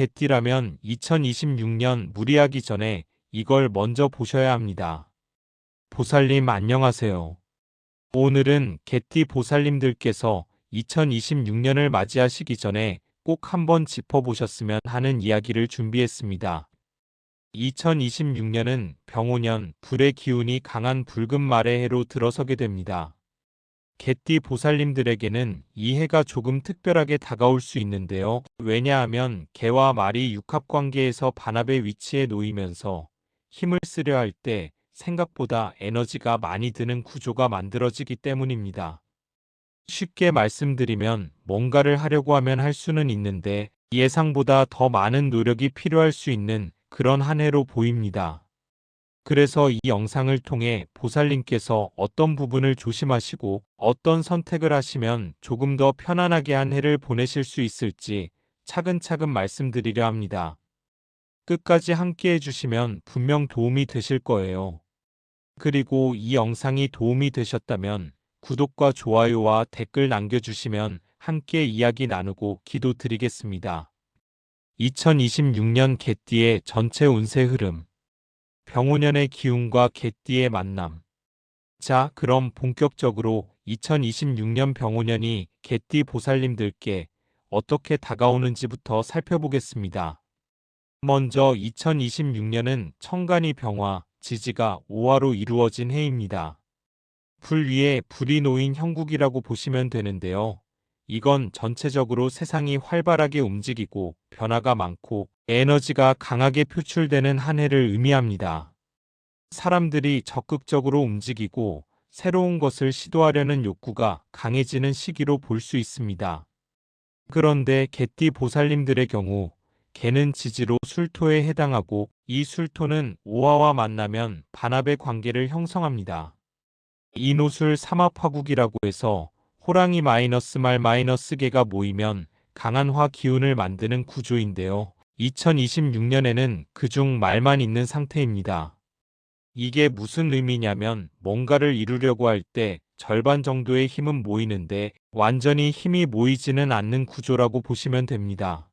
개띠라면 2026년 무리하기 전에 이걸 먼저 보셔야 합니다. 보살님 안녕하세요. 오늘은 개띠 보살님들께서 2026년을 맞이하시기 전에 꼭 한번 짚어보셨으면 하는 이야기를 준비했습니다. 2026년은 병오년, 불의 기운이 강한 붉은 말의 해로 들어서게 됩니다. 개띠 보살님들에게는 이 해가 조금 특별하게 다가올 수 있는데요. 왜냐하면 개와 말이 육합관계에서 반합의 위치에 놓이면서 힘을 쓰려 할 때 생각보다 에너지가 많이 드는 구조가 만들어지기 때문입니다. 쉽게 말씀드리면 뭔가를 하려고 하면 할 수는 있는데 예상보다 더 많은 노력이 필요할 수 있는 그런 한 해로 보입니다. 그래서 이 영상을 통해 보살님께서 어떤 부분을 조심하시고 어떤 선택을 하시면 조금 더 편안하게 한 해를 보내실 수 있을지 차근차근 말씀드리려 합니다. 끝까지 함께 해주시면 분명 도움이 되실 거예요. 그리고 이 영상이 도움이 되셨다면 구독과 좋아요와 댓글 남겨주시면 함께 이야기 나누고 기도 드리겠습니다. 2026년 개띠의 전체 운세 흐름. 병오년의 기운과 개띠의 만남. 자, 그럼 본격적으로 2026년 병오년이 개띠 보살님들께 어떻게 다가오는지부터 살펴보겠습니다. 먼저 2026년은 천간이 병화, 지지가 오화로 이루어진 해입니다. 불 위에 불이 놓인 형국이라고 보시면 되는데요. 이건 전체적으로 세상이 활발하게 움직이고 변화가 많고 에너지가 강하게 표출되는 한 해를 의미합니다. 사람들이 적극적으로 움직이고 새로운 것을 시도하려는 욕구가 강해지는 시기로 볼 수 있습니다. 그런데 개띠 보살님들의 경우 개는 지지로 술토에 해당하고 이 술토는 오화와 만나면 반합의 관계를 형성합니다. 이노술 삼합화국이라고 해서 호랑이 마이너스 말 마이너스 개가 모이면 강한 화 기운을 만드는 구조인데요. 2026년에는 그중 말만 있는 상태입니다. 이게 무슨 의미냐면 뭔가를 이루려고 할 때 절반 정도의 힘은 모이는데 완전히 힘이 모이지는 않는 구조라고 보시면 됩니다.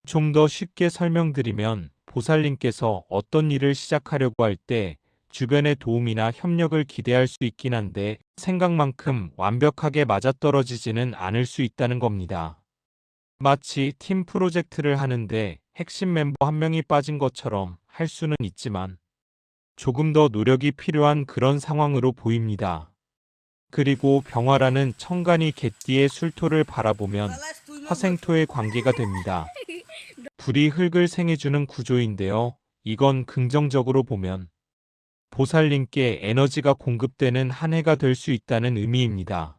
좀 더 쉽게 설명드리면 보살님께서 어떤 일을 시작하려고 할 때 주변의 도움이나 협력을 기대할 수 있긴 한데 생각만큼 완벽하게 맞아떨어지지는 않을 수 있다는 겁니다. 마치 팀 프로젝트를 하는데 핵심 멤버 한 명이 빠진 것처럼 할 수는 있지만 조금 더 노력이 필요한 그런 상황으로 보입니다. 그리고 병화라는 천간이 개띠의 술토를 바라보면 화생토의 관계가 됩니다. 불이 흙을 생해주는 구조인데요. 이건 긍정적으로 보면 보살님께 에너지가 공급되는 한 해가 될 수 있다는 의미입니다.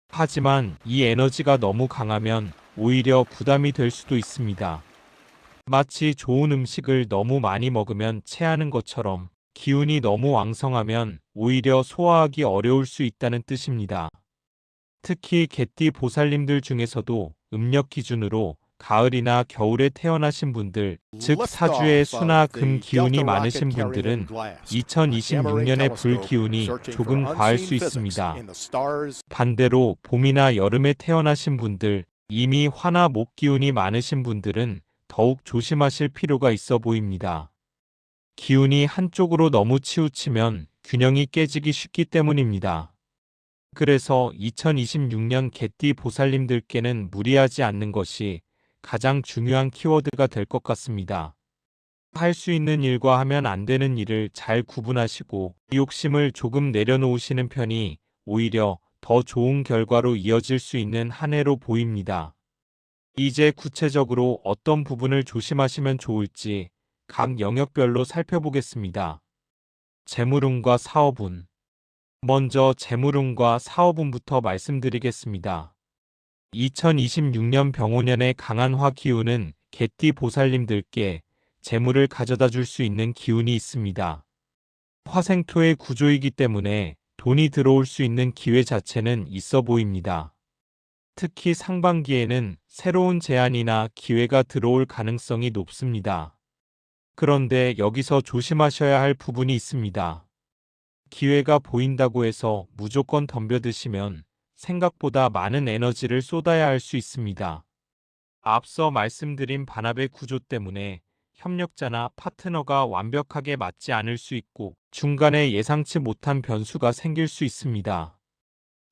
하지만 이 에너지가 너무 강하면 오히려 부담이 될 수도 있습니다. 마치 좋은 음식을 너무 많이 먹으면 체하는 것처럼 기운이 너무 왕성하면 오히려 소화하기 어려울 수 있다는 뜻입니다. 특히 개띠 보살님들 중에서도 음력 기준으로 가을이나 겨울에 태어나신 분들, 즉 사주에 수나 금 기운이 많으신 분들은 2026년의 불 기운이 조금 과할 수 있습니다. 반대로 봄이나 여름에 태어나신 분들, 이미 화나 목 기운이 많으신 분들은 더욱 조심하실 필요가 있어 보입니다. 기운이 한쪽으로 너무 치우치면 균형이 깨지기 쉽기 때문입니다. 그래서 2026년 개띠 보살님들께는 무리하지 않는 것이 가장 중요한 키워드가 될 것 같습니다. 할 수 있는 일과 하면 안 되는 일을 잘 구분하시고 욕심을 조금 내려놓으시는 편이 오히려 더 좋은 결과로 이어질 수 있는 한 해로 보입니다. 이제 구체적으로 어떤 부분을 조심하시면 좋을지 각 영역별로 살펴보겠습니다. 재물운과 사업운. 먼저 재물운과 사업운부터 말씀드리겠습니다. 2026년 병오년의 강한 화 기운은 개띠 보살님들께 재물을 가져다 줄 수 있는 기운이 있습니다. 화생토의 구조이기 때문에 돈이 들어올 수 있는 기회 자체는 있어 보입니다. 특히 상반기에는 새로운 제안이나 기회가 들어올 가능성이 높습니다. 그런데 여기서 조심하셔야 할 부분이 있습니다. 기회가 보인다고 해서 무조건 덤벼드시면 생각보다 많은 에너지를 쏟아야 할 수 있습니다. 앞서 말씀드린 반합의 구조 때문에 협력자나 파트너가 완벽하게 맞지 않을 수 있고 중간에 예상치 못한 변수가 생길 수 있습니다.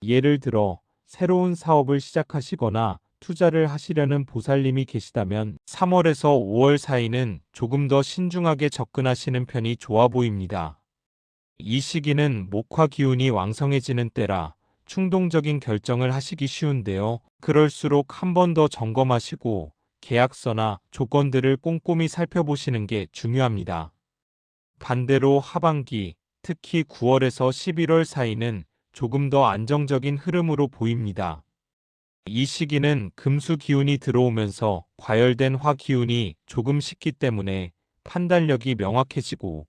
예를 들어 새로운 사업을 시작하시거나 투자를 하시려는 보살님이 계시다면 3월에서 5월 사이는 조금 더 신중하게 접근하시는 편이 좋아 보입니다. 이 시기는 목화 기운이 왕성해지는 때라 충동적인 결정을 하시기 쉬운데요. 그럴수록 한 번 더 점검하시고 계약서나 조건들을 꼼꼼히 살펴보시는 게 중요합니다. 반대로 하반기, 특히 9월에서 11월 사이는 조금 더 안정적인 흐름으로 보입니다. 이 시기는 금수 기운이 들어오면서 과열된 화 기운이 조금 식기 때문에 판단력이 명확해지고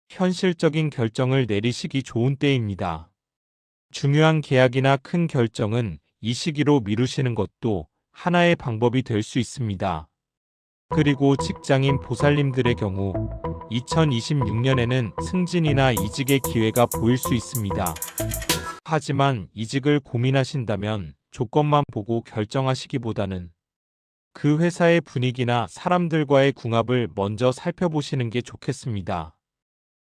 현실적인 결정을 내리시기 좋은 때입니다. 중요한 계약이나 큰 결정은 이 시기로 미루시는 것도 하나의 방법이 될 수 있습니다. 그리고 직장인 보살님들의 경우 2026년에는 승진이나 이직의 기회가 보일 수 있습니다. 하지만 이직을 고민하신다면 조건만 보고 결정하시기보다는 그 회사의 분위기나 사람들과의 궁합을 먼저 살펴보시는 게 좋겠습니다.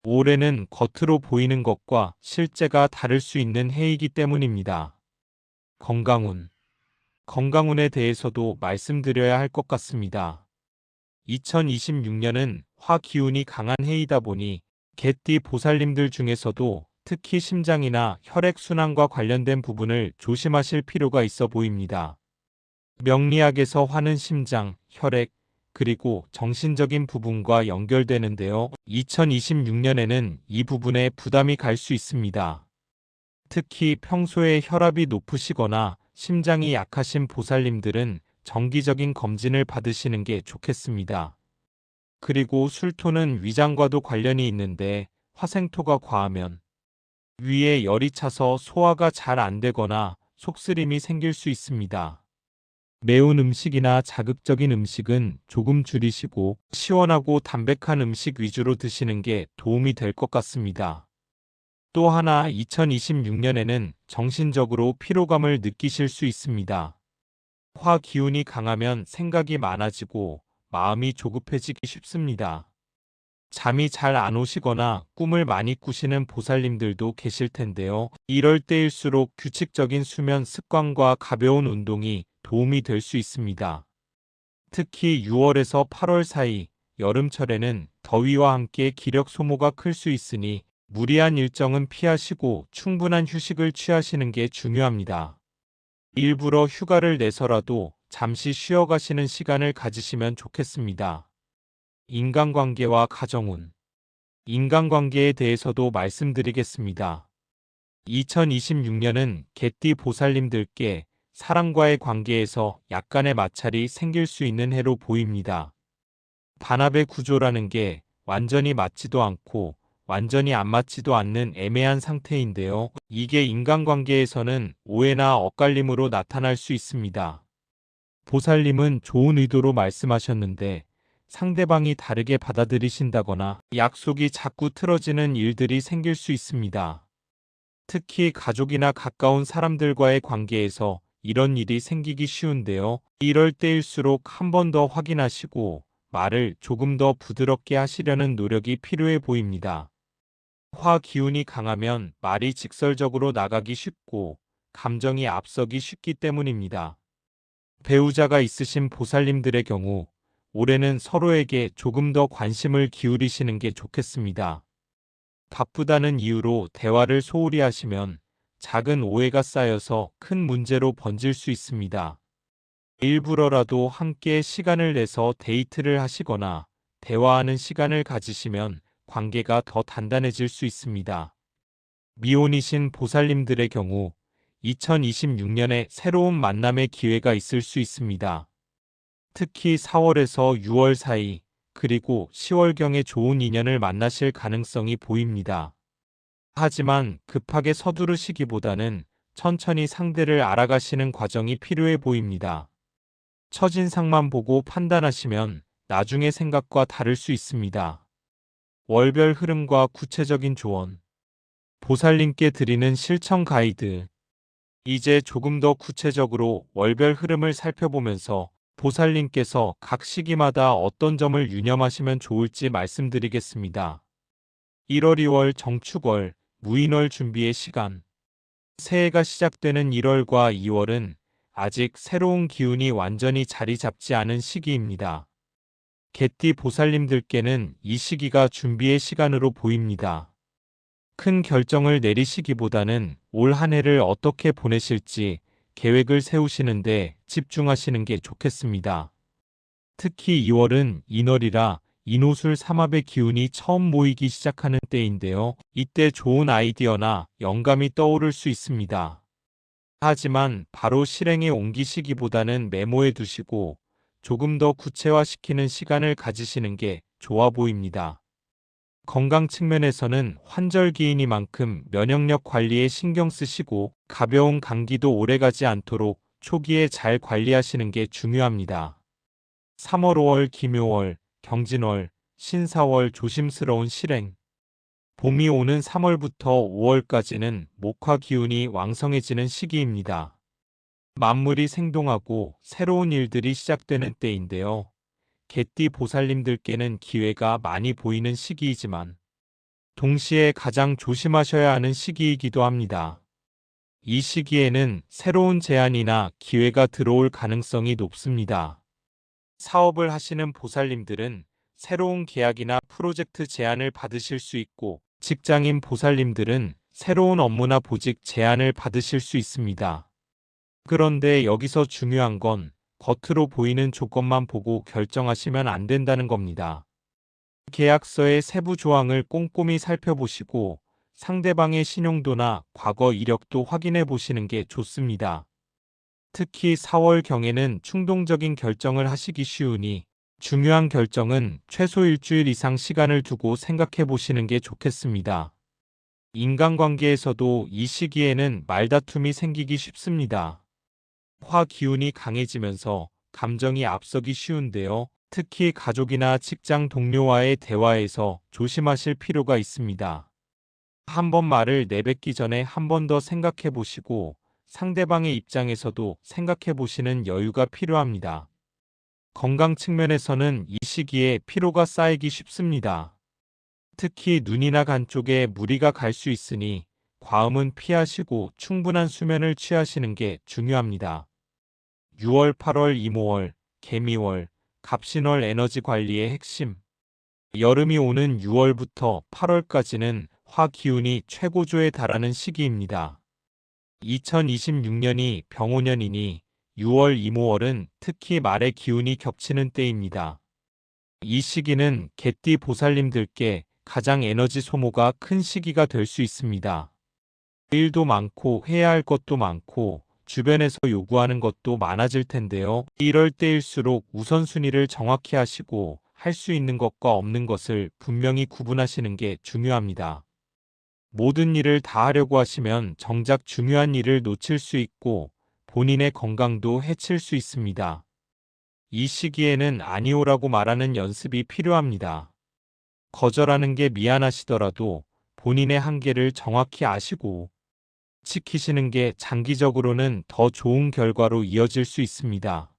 올해는 겉으로 보이는 것과 실제가 다를 수 있는 해이기 때문입니다. 건강운. 건강운에 대해서도 말씀드려야 할 것 같습니다. 2026년은 화 기운이 강한 해이다 보니 개띠 보살님들 중에서도 특히 심장이나 혈액순환과 관련된 부분을 조심하실 필요가 있어 보입니다. 명리학에서 화는 심장, 혈액, 그리고 정신적인 부분과 연결되는데요. 2026년에는 이 부분에 부담이 갈 수 있습니다. 특히 평소에 혈압이 높으시거나 심장이 약하신 보살님들은 정기적인 검진을 받으시는 게 좋겠습니다. 그리고 술토는 위장과도 관련이 있는데 화생토가 과하면 위에 열이 차서 소화가 잘 안 되거나 속쓰림이 생길 수 있습니다. 매운 음식이나 자극적인 음식은 조금 줄이시고 시원하고 담백한 음식 위주로 드시는 게 도움이 될 것 같습니다. 또 하나 2026년에는 정신적으로 피로감을 느끼실 수 있습니다. 화 기운이 강하면 생각이 많아지고 마음이 조급해지기 쉽습니다. 잠이 잘 안 오시거나 꿈을 많이 꾸시는 보살님들도 계실 텐데요. 이럴 때일수록 규칙적인 수면 습관과 가벼운 운동이 도움이 될 수 있습니다. 특히 6월에서 8월 사이 여름철에는 더위와 함께 기력 소모가 클 수 있으니 무리한 일정은 피하시고 충분한 휴식을 취하시는 게 중요합니다. 일부러 휴가를 내서라도 잠시 쉬어가시는 시간을 가지시면 좋겠습니다. 인간관계와 가정운. 인간관계에 대해서도 말씀드리겠습니다. 2026년은 개띠 보살님들께 사람과의 관계에서 약간의 마찰이 생길 수 있는 해로 보입니다. 반합의 구조라는 게 완전히 맞지도 않고 완전히 안 맞지도 않는 애매한 상태인데요. 이게 인간관계에서는 오해나 엇갈림으로 나타날 수 있습니다. 보살님은 좋은 의도로 말씀하셨는데 상대방이 다르게 받아들이신다거나 약속이 자꾸 틀어지는 일들이 생길 수 있습니다. 특히 가족이나 가까운 사람들과의 관계에서 이런 일이 생기기 쉬운데요. 이럴 때일수록 한 번 더 확인하시고 말을 조금 더 부드럽게 하시려는 노력이 필요해 보입니다. 화 기운이 강하면 말이 직설적으로 나가기 쉽고 감정이 앞서기 쉽기 때문입니다. 배우자가 있으신 보살님들의 경우 올해는 서로에게 조금 더 관심을 기울이시는 게 좋겠습니다. 바쁘다는 이유로 대화를 소홀히 하시면 작은 오해가 쌓여서 큰 문제로 번질 수 있습니다. 일부러라도 함께 시간을 내서 데이트를 하시거나 대화하는 시간을 가지시면 관계가 더 단단해질 수 있습니다. 미혼이신 보살님들의 경우 2026년에 새로운 만남의 기회가 있을 수 있습니다. 특히 4월에서 6월 사이 그리고 10월경에 좋은 인연을 만나실 가능성이 보입니다. 하지만 급하게 서두르시기보다는 천천히 상대를 알아가시는 과정이 필요해 보입니다. 첫인상만 보고 판단하시면 나중의 생각과 다를 수 있습니다. 월별 흐름과 구체적인 조언. 보살님께 드리는 실천 가이드. 이제 조금 더 구체적으로 월별 흐름을 살펴보면서 보살님께서 각 시기마다 어떤 점을 유념하시면 좋을지 말씀드리겠습니다. 1월, 2월 정축월, 무인월 준비의 시간. 새해가 시작되는 1월과 2월은 아직 새로운 기운이 완전히 자리 잡지 않은 시기입니다. 개띠 보살님들께는 이 시기가 준비의 시간으로 보입니다. 큰 결정을 내리시기보다는 올 한 해를 어떻게 보내실지 계획을 세우시는데 집중하시는 게 좋겠습니다. 특히 2월은 인월이라 인호술 삼합의 기운이 처음 모이기 시작하는 때인데요. 이때 좋은 아이디어나 영감이 떠오를 수 있습니다. 하지만 바로 실행에 옮기시기보다는 메모해 두시고 조금 더 구체화시키는 시간을 가지시는 게 좋아 보입니다. 건강 측면에서는 환절기이니만큼 면역력 관리에 신경 쓰시고 가벼운 감기도 오래가지 않도록 초기에 잘 관리하시는 게 중요합니다. 3월, 5월 기묘월, 경진월, 신사월 조심스러운 실행. 봄이 오는 3월부터 5월까지는 목화 기운이 왕성해지는 시기입니다. 만물이 생동하고 새로운 일들이 시작되는 때인데요. 개띠 보살님들께는 기회가 많이 보이는 시기이지만 동시에 가장 조심하셔야 하는 시기이기도 합니다. 이 시기에는 새로운 제안이나 기회가 들어올 가능성이 높습니다. 사업을 하시는 보살님들은 새로운 계약이나 프로젝트 제안을 받으실 수 있고 직장인 보살님들은 새로운 업무나 보직 제안을 받으실 수 있습니다. 그런데 여기서 중요한 건 겉으로 보이는 조건만 보고 결정하시면 안 된다는 겁니다. 계약서의 세부 조항을 꼼꼼히 살펴보시고 상대방의 신용도나 과거 이력도 확인해 보시는 게 좋습니다. 특히 4월경에는 충동적인 결정을 하시기 쉬우니 중요한 결정은 최소 일주일 이상 시간을 두고 생각해 보시는 게 좋겠습니다. 인간관계에서도 이 시기에는 말다툼이 생기기 쉽습니다. 화 기운이 강해지면서 감정이 앞서기 쉬운데요. 특히 가족이나 직장 동료와의 대화에서 조심하실 필요가 있습니다. 한 번 말을 내뱉기 전에 한 번 더 생각해 보시고 상대방의 입장에서도 생각해 보시는 여유가 필요합니다. 건강 측면에서는 이 시기에 피로가 쌓이기 쉽습니다. 특히 눈이나 간 쪽에 무리가 갈 수 있으니 과음은 피하시고 충분한 수면을 취하시는 게 중요합니다. 6월, 8월, 이모월, 개미월, 갑신월 에너지 관리의 핵심. 여름이 오는 6월부터 8월까지는 화 기운이 최고조에 달하는 시기입니다. 2026년이 병오년이니 6월, 이모월은 특히 말의 기운이 겹치는 때입니다. 이 시기는 개띠 보살님들께 가장 에너지 소모가 큰 시기가 될 수 있습니다. 일도 많고 해야 할 것도 많고 주변에서 요구하는 것도 많아질 텐데요. 이럴 때일수록 우선순위를 정확히 하시고 할 수 있는 것과 없는 것을 분명히 구분하시는 게 중요합니다. 모든 일을 다 하려고 하시면 정작 중요한 일을 놓칠 수 있고 본인의 건강도 해칠 수 있습니다. 이 시기에는 아니오라고 말하는 연습이 필요합니다. 거절하는 게 미안하시더라도 본인의 한계를 정확히 아시고 지키시는 게 장기적으로는 더 좋은 결과로 이어질 수 있습니다.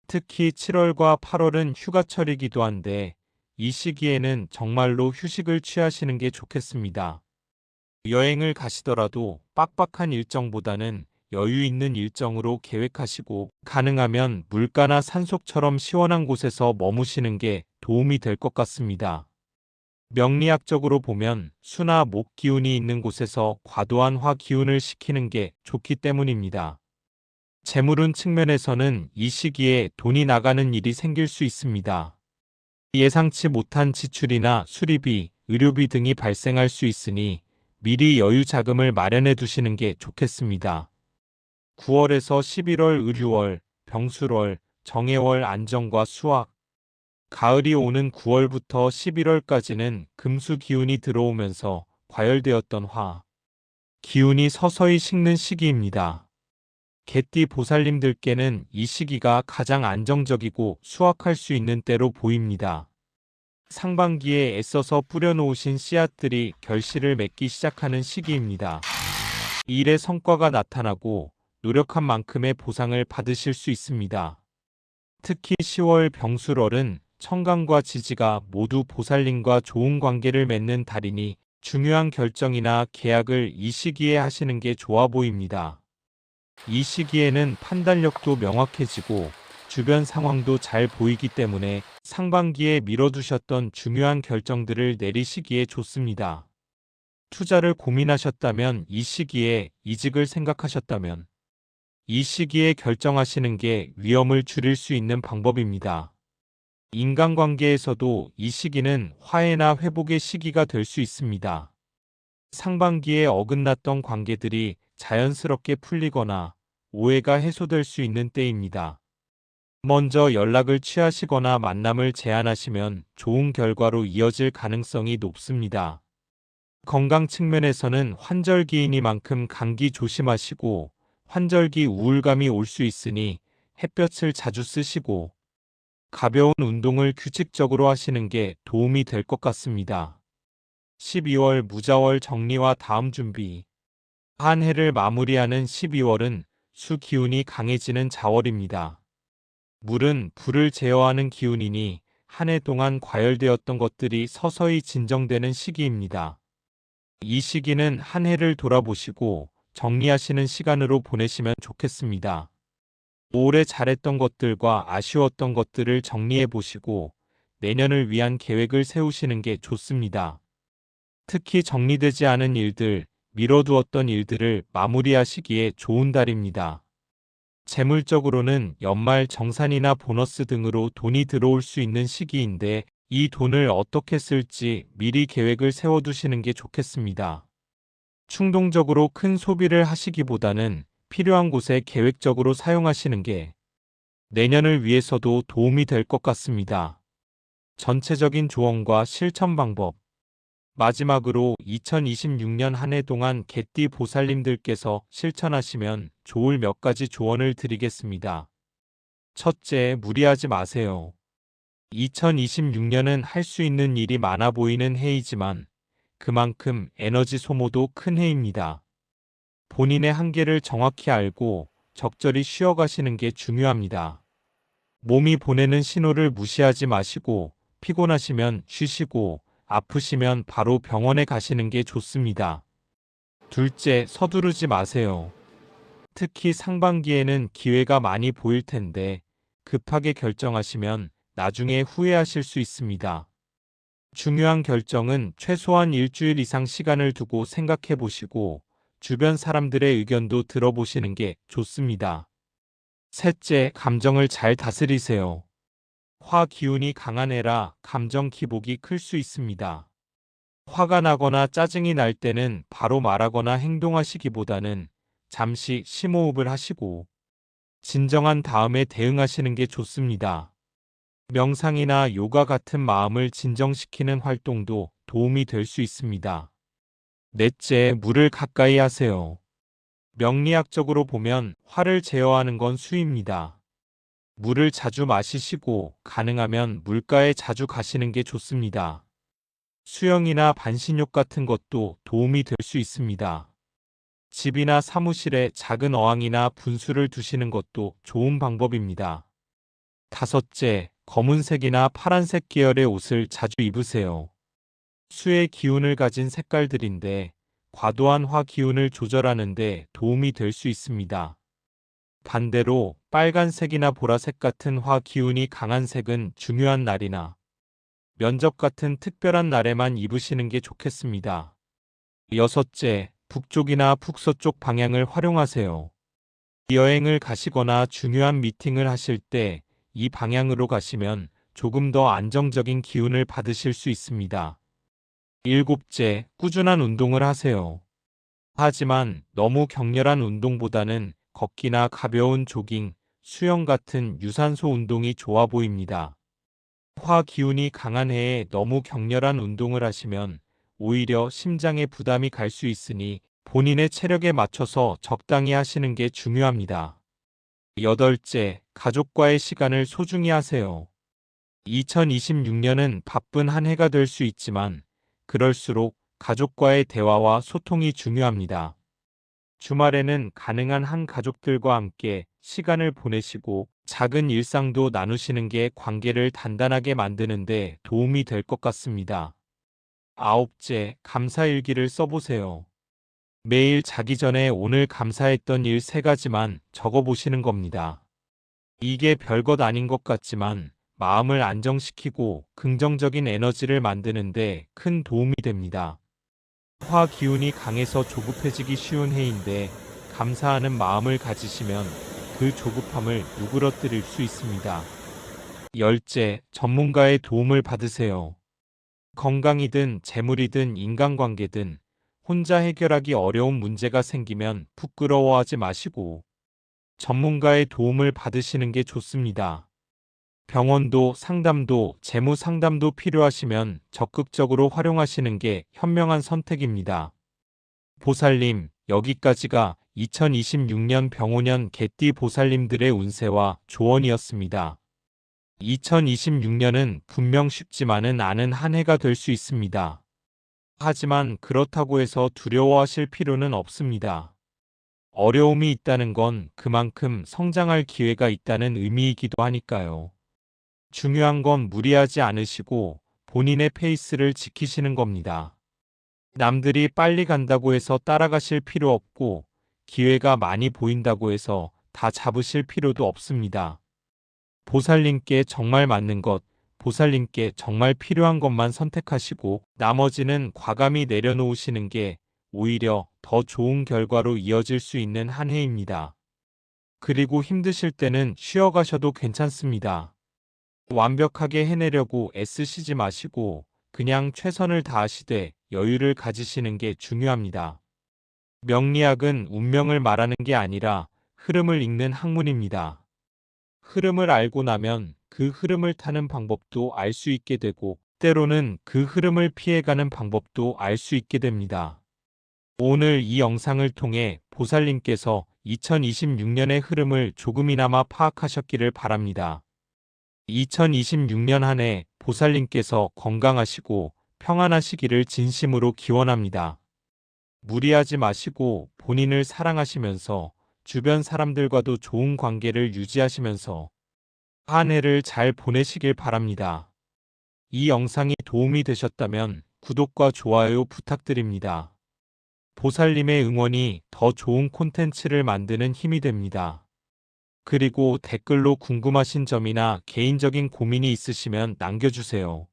특히 7월과 8월은 휴가철이기도 한데 이 시기에는 정말로 휴식을 취하시는 게 좋겠습니다. 여행을 가시더라도 빡빡한 일정보다는 여유 있는 일정으로 계획하시고 가능하면 물가나 산속처럼 시원한 곳에서 머무시는 게 도움이 될 것 같습니다. 명리학적으로 보면 수나 목 기운이 있는 곳에서 과도한 화 기운을 식히는 게 좋기 때문입니다. 재물운 측면에서는 이 시기에 돈이 나가는 일이 생길 수 있습니다. 예상치 못한 지출이나 수리비, 의료비 등이 발생할 수 있으니 미리 여유 자금을 마련해 두시는 게 좋겠습니다. 9월에서 11월 의류월, 병술월, 정해월 안정과 수확. 가을이 오는 9월부터 11월까지는 금수 기운이 들어오면서 과열되었던 화 기운이 서서히 식는 시기입니다. 개띠 보살님들께는 이 시기가 가장 안정적이고 수확할 수 있는 때로 보입니다. 상반기에 애써서 뿌려놓으신 씨앗들이 결실을 맺기 시작하는 시기입니다. 일의 성과가 나타나고 노력한 만큼의 보상을 받으실 수 있습니다. 특히 10월 병술월은 청강과 지지가 모두 보살님과 좋은 관계를 맺는 달이니 중요한 결정이나 계약을 이 시기에 하시는 게 좋아 보입니다. 이 시기에는 판단력도 명확해지고 주변 상황도 잘 보이기 때문에 상반기에 미뤄두셨던 중요한 결정들을 내리시기에 좋습니다. 투자를 고민하셨다면 이 시기에 이직을 생각하셨다면 이 시기에 결정하시는 게 위험을 줄일 수 있는 방법입니다. 인간관계에서도 이 시기는 화해나 회복의 시기가 될 수 있습니다. 상반기에 어긋났던 관계들이 자연스럽게 풀리거나 오해가 해소될 수 있는 때입니다. 먼저 연락을 취하시거나 만남을 제안하시면 좋은 결과로 이어질 가능성이 높습니다. 건강 측면에서는 환절기이니만큼 감기 조심하시고 환절기 우울감이 올 수 있으니 햇볕을 자주 쓰시고 가벼운 운동을 규칙적으로 하시는 게 도움이 될 것 같습니다. 12월 무자월 정리와 다음 준비. 한 해를 마무리하는 12월은 수 기운이 강해지는 자월입니다. 물은 불을 제어하는 기운이니 한 해 동안 과열되었던 것들이 서서히 진정되는 시기입니다. 이 시기는 한 해를 돌아보시고 정리하시는 시간으로 보내시면 좋겠습니다. 올해 잘했던 것들과 아쉬웠던 것들을 정리해 보시고 내년을 위한 계획을 세우시는 게 좋습니다. 특히 정리되지 않은 일들, 미뤄두었던 일들을 마무리하시기에 좋은 달입니다. 재물적으로는 연말 정산이나 보너스 등으로 돈이 들어올 수 있는 시기인데 이 돈을 어떻게 쓸지 미리 계획을 세워두시는 게 좋겠습니다. 충동적으로 큰 소비를 하시기보다는 필요한 곳에 계획적으로 사용하시는 게 내년을 위해서도 도움이 될 것 같습니다. 전체적인 조언과 실천 방법. 마지막으로 2026년 한 해 동안 개띠 보살님들께서 실천하시면 좋을 몇 가지 조언을 드리겠습니다. 첫째, 무리하지 마세요. 2026년은 할 수 있는 일이 많아 보이는 해이지만 그만큼 에너지 소모도 큰 해입니다. 본인의 한계를 정확히 알고 적절히 쉬어가시는 게 중요합니다. 몸이 보내는 신호를 무시하지 마시고 피곤하시면 쉬시고 아프시면 바로 병원에 가시는 게 좋습니다. 둘째, 서두르지 마세요. 특히 상반기에는 기회가 많이 보일 텐데 급하게 결정하시면 나중에 후회하실 수 있습니다. 중요한 결정은 최소한 일주일 이상 시간을 두고 생각해 보시고 주변 사람들의 의견도 들어보시는 게 좋습니다. 셋째, 감정을 잘 다스리세요. 화 기운이 강한 해라 감정 기복이 클 수 있습니다. 화가 나거나 짜증이 날 때는 바로 말하거나 행동하시기보다는 잠시 심호흡을 하시고 진정한 다음에 대응하시는 게 좋습니다. 명상이나 요가 같은 마음을 진정시키는 활동도 도움이 될 수 있습니다. 넷째, 물을 가까이 하세요. 명리학적으로 보면 화를 제어하는 건 수입니다. 물을 자주 마시시고 가능하면 물가에 자주 가시는 게 좋습니다. 수영이나 반신욕 같은 것도 도움이 될 수 있습니다. 집이나 사무실에 작은 어항이나 분수를 두시는 것도 좋은 방법입니다. 다섯째, 검은색이나 파란색 계열의 옷을 자주 입으세요. 수의 기운을 가진 색깔들인데 과도한 화 기운을 조절하는 데 도움이 될 수 있습니다. 반대로 빨간색이나 보라색 같은 화 기운이 강한 색은 중요한 날이나 면접 같은 특별한 날에만 입으시는 게 좋겠습니다. 여섯째, 북쪽이나 북서쪽 방향을 활용하세요. 여행을 가시거나 중요한 미팅을 하실 때 이 방향으로 가시면 조금 더 안정적인 기운을 받으실 수 있습니다. 일곱째, 꾸준한 운동을 하세요. 하지만 너무 격렬한 운동보다는 걷기나 가벼운 조깅, 수영 같은 유산소 운동이 좋아 보입니다. 화 기운이 강한 해에 너무 격렬한 운동을 하시면 오히려 심장에 부담이 갈 수 있으니 본인의 체력에 맞춰서 적당히 하시는 게 중요합니다. 여덟째, 가족과의 시간을 소중히 하세요. 2026년은 바쁜 한 해가 될 수 있지만 그럴수록 가족과의 대화와 소통이 중요합니다. 주말에는 가능한 한 가족들과 함께 시간을 보내시고 작은 일상도 나누시는 게 관계를 단단하게 만드는데 도움이 될 것 같습니다. 아홉째, 감사일기를 써보세요. 매일 자기 전에 오늘 감사했던 일 3가지만 적어보시는 겁니다. 이게 별것 아닌 것 같지만 마음을 안정시키고 긍정적인 에너지를 만드는데 큰 도움이 됩니다. 화 기운이 강해서 조급해지기 쉬운 해인데 감사하는 마음을 가지시면 그 조급함을 누그러뜨릴 수 있습니다. 열째, 전문가의 도움을 받으세요. 건강이든 재물이든 인간관계든 혼자 해결하기 어려운 문제가 생기면 부끄러워하지 마시고 전문가의 도움을 받으시는 게 좋습니다. 병원도 상담도 재무 상담도 필요하시면 적극적으로 활용하시는 게 현명한 선택입니다. 보살님, 여기까지가 2026년 병오년 개띠 보살님들의 운세와 조언이었습니다. 2026년은 분명 쉽지만은 않은 한 해가 될 수 있습니다. 하지만 그렇다고 해서 두려워하실 필요는 없습니다. 어려움이 있다는 건 그만큼 성장할 기회가 있다는 의미이기도 하니까요. 중요한 건 무리하지 않으시고 본인의 페이스를 지키시는 겁니다. 남들이 빨리 간다고 해서 따라가실 필요 없고 기회가 많이 보인다고 해서 다 잡으실 필요도 없습니다. 보살님께 정말 맞는 것, 보살님께 정말 필요한 것만 선택하시고 나머지는 과감히 내려놓으시는 게 오히려 더 좋은 결과로 이어질 수 있는 한 해입니다. 그리고 힘드실 때는 쉬어가셔도 괜찮습니다. 완벽하게 해내려고 애쓰시지 마시고 그냥 최선을 다하시되 여유를 가지시는 게 중요합니다. 명리학은 운명을 말하는 게 아니라 흐름을 읽는 학문입니다. 흐름을 알고 나면 그 흐름을 타는 방법도 알 수 있게 되고 때로는 그 흐름을 피해가는 방법도 알 수 있게 됩니다. 오늘 이 영상을 통해 보살님께서 2026년의 흐름을 조금이나마 파악하셨기를 바랍니다. 2026년 한 해 보살님께서 건강하시고 평안하시기를 진심으로 기원합니다. 무리하지 마시고 본인을 사랑하시면서 주변 사람들과도 좋은 관계를 유지하시면서 한 해를 잘 보내시길 바랍니다. 이 영상이 도움이 되셨다면 구독과 좋아요 부탁드립니다. 보살님의 응원이 더 좋은 콘텐츠를 만드는 힘이 됩니다. 그리고 댓글로 궁금하신 점이나 개인적인 고민이 있으시면 남겨주세요.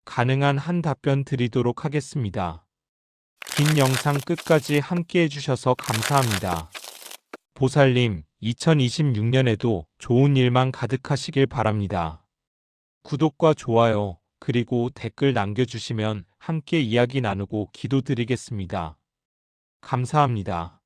가능한 한 답변 드리도록 하겠습니다. 긴 영상 끝까지 함께 해주셔서 감사합니다. 보살님, 2026년에도 좋은 일만 가득하시길 바랍니다. 구독과 좋아요, 그리고 댓글 남겨주시면 함께 이야기 나누고 기도드리겠습니다. 감사합니다.